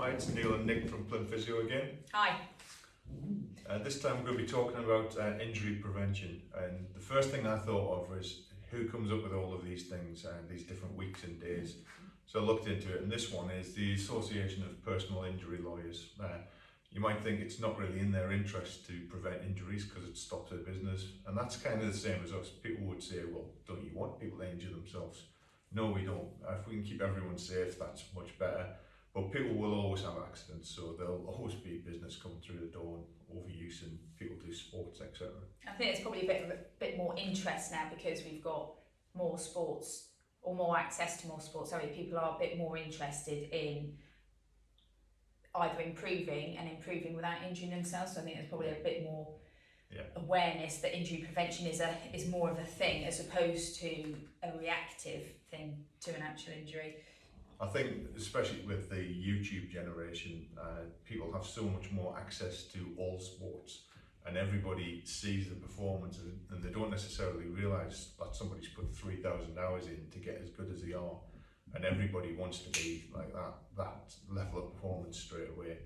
Hi, it's Neil and Nick from Plym Physio again. Hi. This time we're going to be talking about injury prevention, and the first thing I thought of was who comes up with all of these things and these different weeks and days. So I looked into it, and this one is the Association of Personal Injury Lawyers. You might think it's not really in their interest to prevent injuries because it stops their business, and that's kind of the same as us. People would say, well, don't you want people to injure themselves? No, we don't. If we can keep everyone safe, that's much better. But people will always have accidents, so there'll always be business coming through the door, and overuse, and people do sports, etc. I think there's probably a bit more interest now because we've got more sports or more access to more sports. People are a bit more interested in either improving without injuring themselves. So I think there's probably a bit more awareness that injury prevention is more of a thing as opposed to a reactive thing to an actual injury. I think, especially with the YouTube generation, people have so much more access to all sports, and everybody sees the performance, and they don't necessarily realise that somebody's put 3,000 hours in to get as good as they are, and everybody wants to be like that level of performance straight away.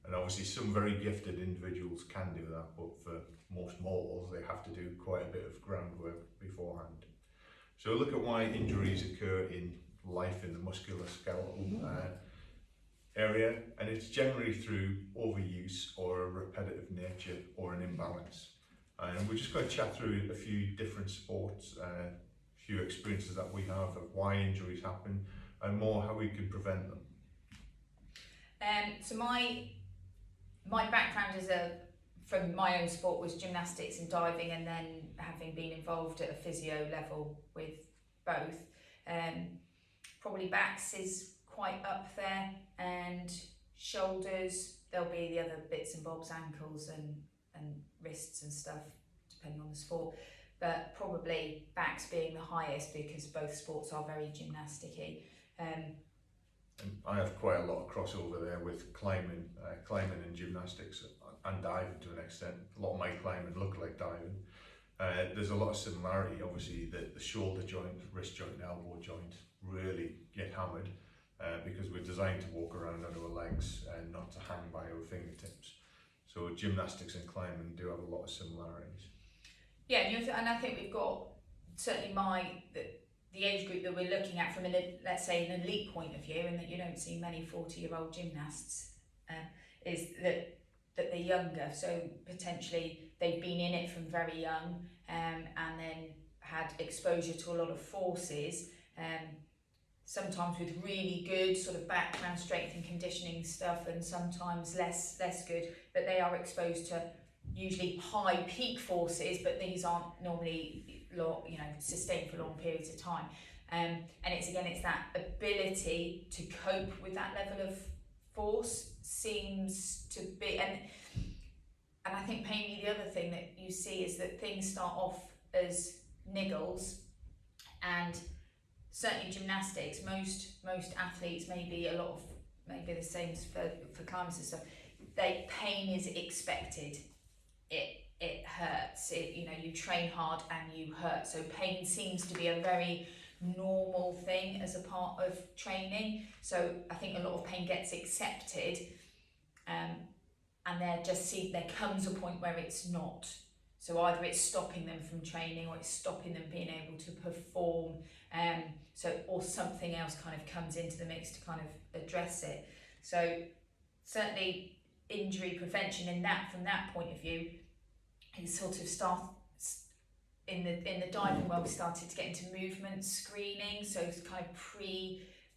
And obviously some very gifted individuals can do that, but for most mortals they have to do quite a bit of groundwork beforehand. So look at why injuries occur in life in the musculoskeletal area, and it's generally through overuse or a repetitive nature or an imbalance. And we're just going to chat through a few different sports, a few experiences that we have of why injuries happen and more how we can prevent them. So my background from my own sport was gymnastics and diving, and then having been involved at a physio level with both. Probably backs is quite up there, and shoulders, there'll be the other bits and bobs, ankles and wrists and stuff depending on the sport, but probably backs being the highest because both sports are very gymnastic-y. And I have quite a lot of crossover there with climbing and gymnastics and diving to an extent. A lot of my climbing look like diving. There's a lot of similarity. Obviously the shoulder joint, wrist joint and elbow joint really get hammered because we're designed to walk around on our legs and not to hang by our fingertips. So gymnastics and climbing do have a lot of similarities. Yeah, and I think we've got certainly the age group that we're looking at from let's say an elite point of view, and that you don't see many 40-year-old gymnasts, is that they're younger, so potentially they've been in it from very young, and then had exposure to a lot of forces, sometimes with really good sort of background strength and conditioning stuff, and sometimes less good, but they are exposed to usually high peak forces, but these aren't normally sustained for long periods of time. And it's that ability to cope with that level of force seems to be, and I think mainly the other thing that you see is that things start off as niggles, and certainly gymnastics, most athletes, maybe the same as for climbers and stuff, pain is expected. It hurts. You train hard and you hurt. So pain seems to be a very normal thing as a part of training. So I think a lot of pain gets accepted, and there comes a point where it's not. So either it's stopping them from training, or it's stopping them being able to perform. Or something else kind of comes into the mix to kind of address it. So certainly injury prevention from that point of view is sort of in the diving world. We started to get into movement screening, so it's kind of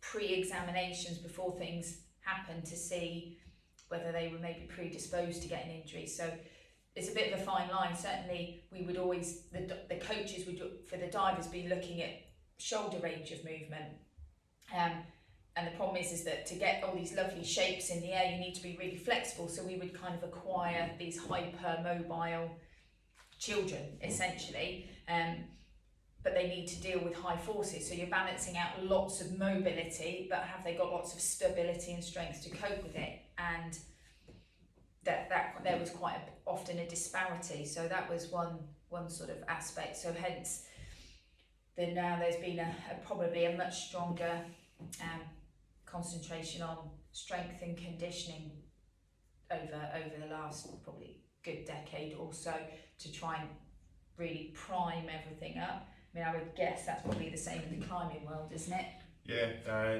pre-examinations before things happen to see whether they were maybe predisposed to getting injuries. So it's a bit of a fine line. Certainly we would always, the coaches would, for the divers, be looking at shoulder range of movement, and the problem is that to get all these lovely shapes in the air, you need to be really flexible. So we would kind of acquire these hypermobile children, essentially, but they need to deal with high forces. So you're balancing out lots of mobility, but have they got lots of stability and strength to cope with it? And that there was quite often a disparity. So that was one sort of aspect. So hence, now there's been probably a much stronger concentration on strength and conditioning over the last probably good decade or so to try and really prime everything up. I mean, I would guess that's probably the same in the climbing world, isn't it? Yeah,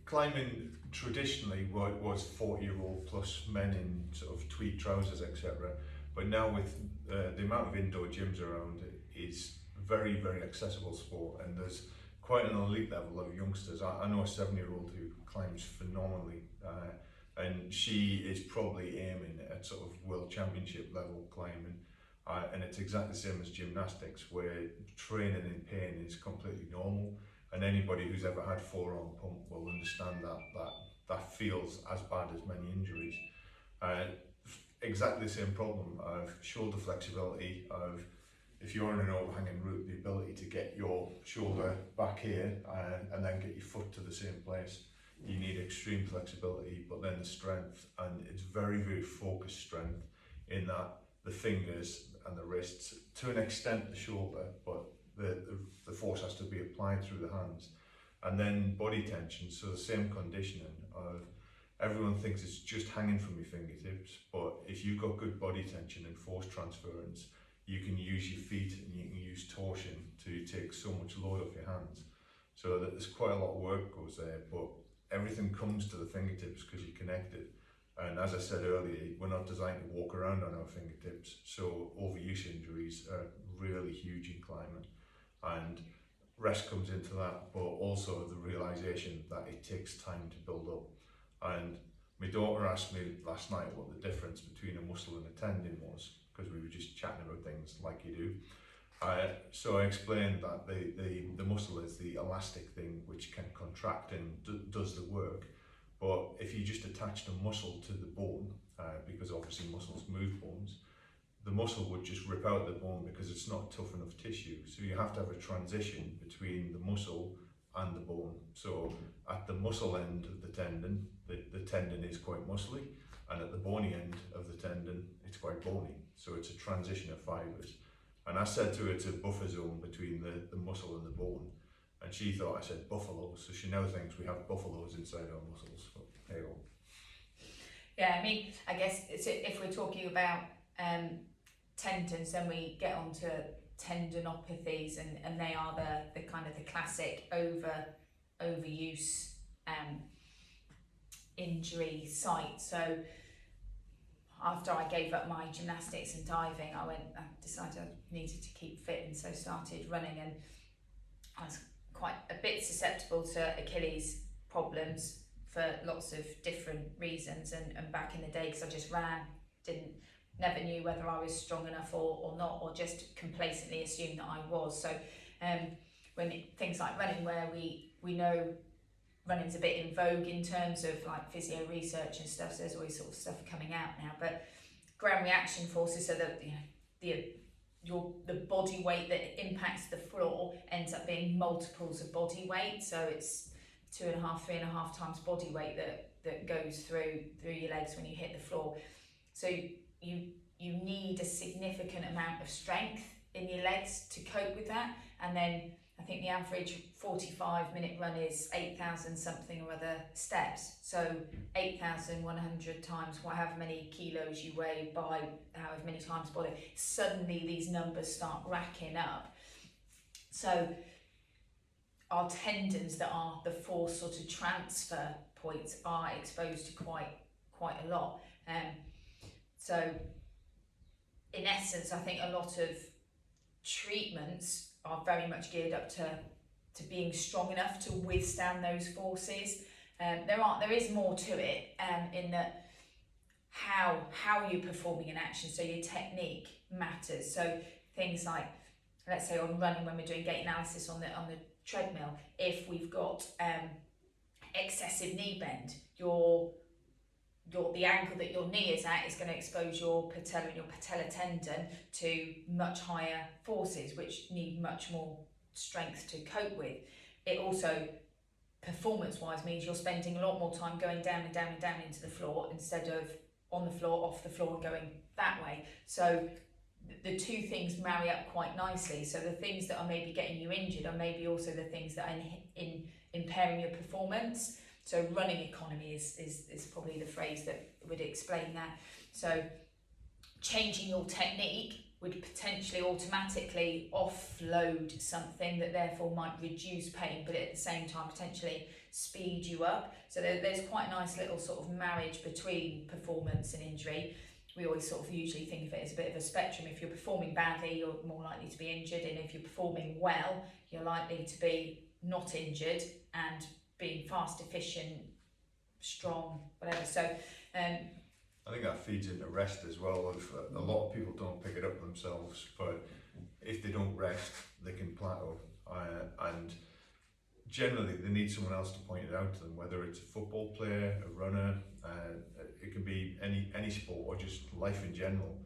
climbing traditionally was 40-year-old plus men in sort of tweed trousers, etc. But now with the amount of indoor gyms around, it's very, very accessible sport, and there's quite an elite level of youngsters. I know a 7-year-old who climbs phenomenally, and she is probably aiming at sort of world championship level climbing. And it's exactly the same as gymnastics, where training in pain is completely normal, and anybody who's ever had forearm pump will understand that feels as bad as many injuries. Exactly the same problem of shoulder flexibility, of if you're on an overhanging route, the ability to get your shoulder back here and then get your foot to the same place. You need extreme flexibility, but then the strength, and it's very, very focused strength in that the fingers and the wrists, to an extent the shoulder, but the force has to be applied through the hands. And then body tension, so the same conditioning of everyone thinks it's just hanging from your fingertips, but if you've got good body tension and force transference, you can use your feet and you can use torsion to take so much load off your hands. So that there's quite a lot of work goes there, but everything comes to the fingertips because you're connected. And as I said earlier, we're not designed to walk around on our fingertips, so overuse injuries are really huge in climbing. And rest comes into that, but also the realization that it takes time to build up. And my daughter asked me last night what the difference between a muscle and a tendon was, because we were just chatting about things like you do. So I explained that the muscle is the elastic thing which can contract and does the work. But if you just attached a muscle to the bone, because obviously muscles move bones, the muscle would just rip out the bone because it's not tough enough tissue. So you have to have a transition between the muscle and the bone. So at the muscle end of the tendon is quite muscly, and at the bony end of the tendon, it's quite bony. So it's a transition of fibres. And I said to her, it's a buffer zone between the muscle and the bone. And she thought I said buffaloes, so she now thinks we have buffaloes inside our muscles. But hey, oh. Yeah, I mean, I guess if we're talking about tendons, then we get onto tendinopathies, and they are the kind of the classic overuse injury site. So after I gave up my gymnastics and diving, I decided I needed to keep fit, and so started running, and I was quite a bit susceptible to Achilles problems for lots of different reasons, and back in the day, because I just ran, never knew whether I was strong enough or not, or just complacently assumed that I was. So things like running, where we know running's a bit in vogue in terms of like physio research and stuff, so there's always sort of stuff coming out now, but ground reaction forces, so that the body weight that impacts the floor ends up being multiples of body weight, so it's 2.5-3.5 times body weight that goes through your legs when you hit the floor. So you need a significant amount of strength in your legs to cope with that, and then I think the average 45-minute run is 8,000 something or other steps. So 8,100 times however many kilos you weigh by however many times body. Suddenly these numbers start racking up. So our tendons that are the force sort of transfer points are exposed to quite a lot. So in essence, I think a lot of treatments are very much geared up to being strong enough to withstand those forces. There is more to it in that how you're performing an action, so your technique matters. So things like, let's say on running, when we're doing gait analysis on the treadmill, if we've got excessive knee bend, the angle that your knee is at is going to expose your patella and your patellar tendon to much higher forces, which need much more strength to cope with. It also, performance-wise, means you're spending a lot more time going down and down and down into the floor instead of on the floor, off the floor, and going that way. So the two things marry up quite nicely. So the things that are maybe getting you injured are maybe also the things that are impairing your performance. So running economy is probably the phrase that would explain that. So changing your technique would potentially automatically offload something that therefore might reduce pain, but at the same time potentially speed you up. So there's quite a nice little sort of marriage between performance and injury. We always sort of usually think of it as a bit of a spectrum. If you're performing badly, you're more likely to be injured, and if you're performing well, you're likely to be not injured and being fast, efficient, strong, whatever. So I think that feeds into rest as well. A lot of people don't pick it up themselves, but if they don't rest, they can plateau. And generally, they need someone else to point it out to them, whether it's a football player, a runner, it can be any sport or just life in general.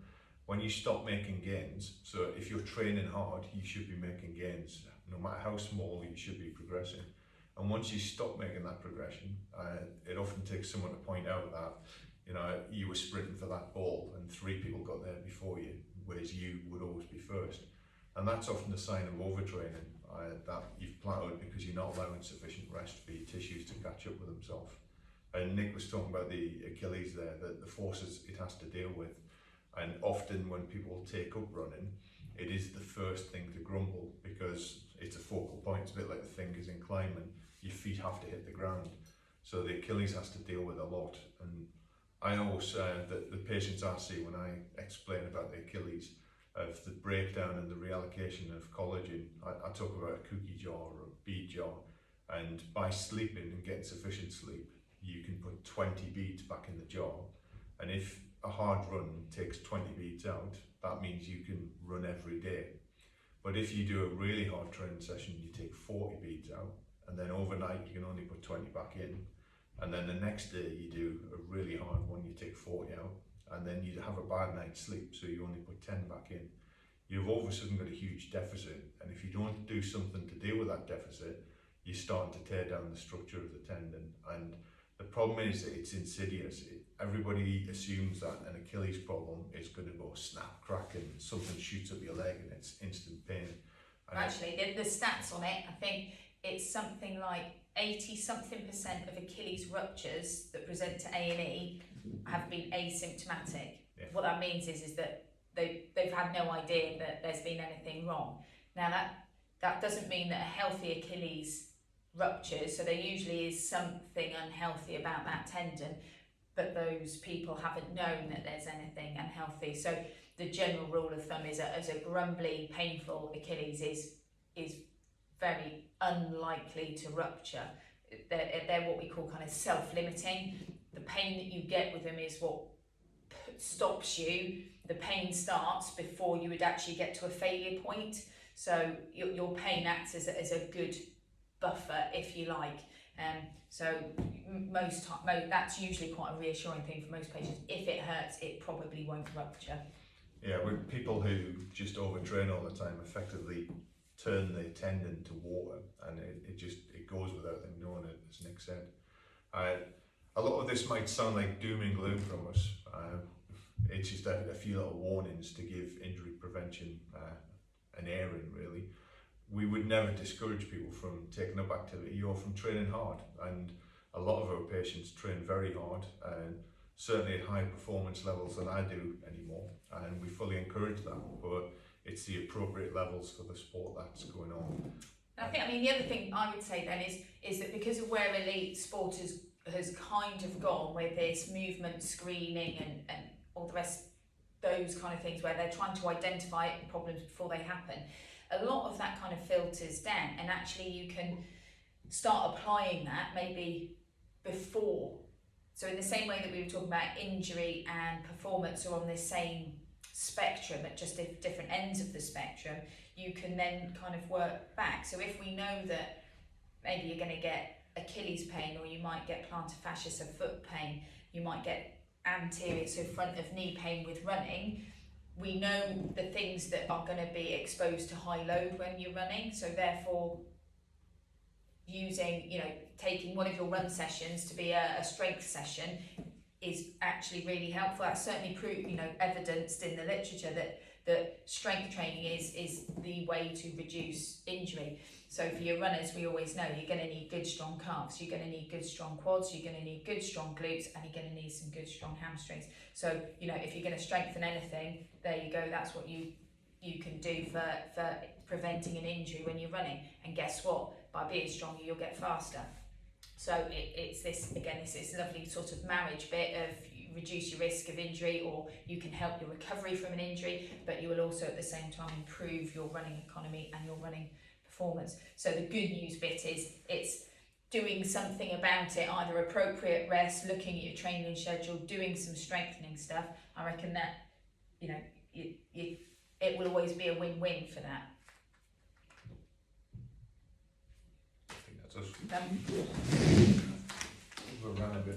When you stop making gains, so if you're training hard, you should be making gains. No matter how small, you should be progressing. And once you stop making that progression, it often takes someone to point out that, you know, you were sprinting for that ball and 3 people got there before you, whereas you would always be first. And that's often a sign of overtraining, that you've plateaued because you're not allowing sufficient rest for your tissues to catch up with themselves. And Nick was talking about the Achilles there, the forces it has to deal with. And often when people take up running, it is the first thing to grumble because it's a focal point. It's a bit like the fingers in climbing. Your feet have to hit the ground. So the Achilles has to deal with a lot. And I always, the patients I see when I explain about the Achilles, of the breakdown and the reallocation of collagen, I talk about a cookie jar or a bead jar. And by sleeping and getting sufficient sleep, you can put 20 beads back in the jar. And if a hard run takes 20 beads out, that means you can run every day. But if you do a really hard training session, you take 40 beads out, and then overnight you can only put 20 back in. And then the next day you do a really hard one, you take 40 out, and then you have a bad night's sleep, so you only put 10 back in. You've all of a sudden got a huge deficit, and if you don't do something to deal with that deficit, you're starting to tear down the structure of the tendon. And the problem is that it's insidious. Everybody assumes that an Achilles problem is going to go snap, crack, and something shoots up your leg and it's instant pain. And actually, the stats on it, I think it's something like 80-something% of Achilles ruptures that present to A&E have been asymptomatic. Yeah. What that means is that they've had no idea that there's been anything wrong. Now that doesn't mean that a healthy Achilles ruptures, so there usually is something unhealthy about that tendon, but those people haven't known that there's anything unhealthy. So the general rule of thumb is as a grumbly, painful Achilles is very unlikely to rupture. They're what we call kind of self-limiting. The pain that you get with them is what stops you. The pain starts before you would actually get to a failure point. So your pain acts as a good buffer, if you like. So that's usually quite a reassuring thing for most patients. If it hurts, it probably won't rupture. yeah, with people who just overtrain all the time effectively turn the tendon to water, and it goes without them knowing it, as Nick said. A lot of this might sound like doom and gloom from us. It's just a few little warnings to give injury prevention an airing, really. We would never discourage people from taking up activity or from training hard, and a lot of our patients train very hard, and certainly at high performance levels than I do anymore, and we fully encourage that, but it's the appropriate levels for the sport that's going on. And I think, the other thing I would say then is that because of where elite sport has kind of gone with this movement screening and all the rest, those kind of things where they're trying to identify problems before they happen, a lot of that kind of filters down, and actually you can start applying that maybe before. So in the same way that we were talking about injury and performance are on the same spectrum at just different ends of the spectrum, you can then kind of work back. So if we know that maybe you're going to get Achilles pain, or you might get plantar fasciitis, foot pain, you might get anterior, so front of knee pain with running, we know the things that are going to be exposed to high load when you're running, so therefore using, taking one of your run sessions to be a strength session is actually really helpful. That's certainly proved, evidenced in the literature that strength training is the way to reduce injury. So for your runners, we always know you're going to need good strong calves, you're going to need good strong quads, you're going to need good strong glutes, and you're going to need some good strong hamstrings. So, you know, if you're going to strengthen anything, there you go, that's what you can do for preventing an injury when you're running. And guess what? By being stronger, you'll get faster. So it's this, again, it's this lovely sort of marriage bit of you reduce your risk of injury, or you can help your recovery from an injury, but you will also at the same time improve your running economy and your running performance. So the good news bit is it's doing something about it, either appropriate rest, looking at your training schedule, doing some strengthening stuff. I reckon that, you know, it will always be a win-win for that. I think that's us. Um, We've run a bit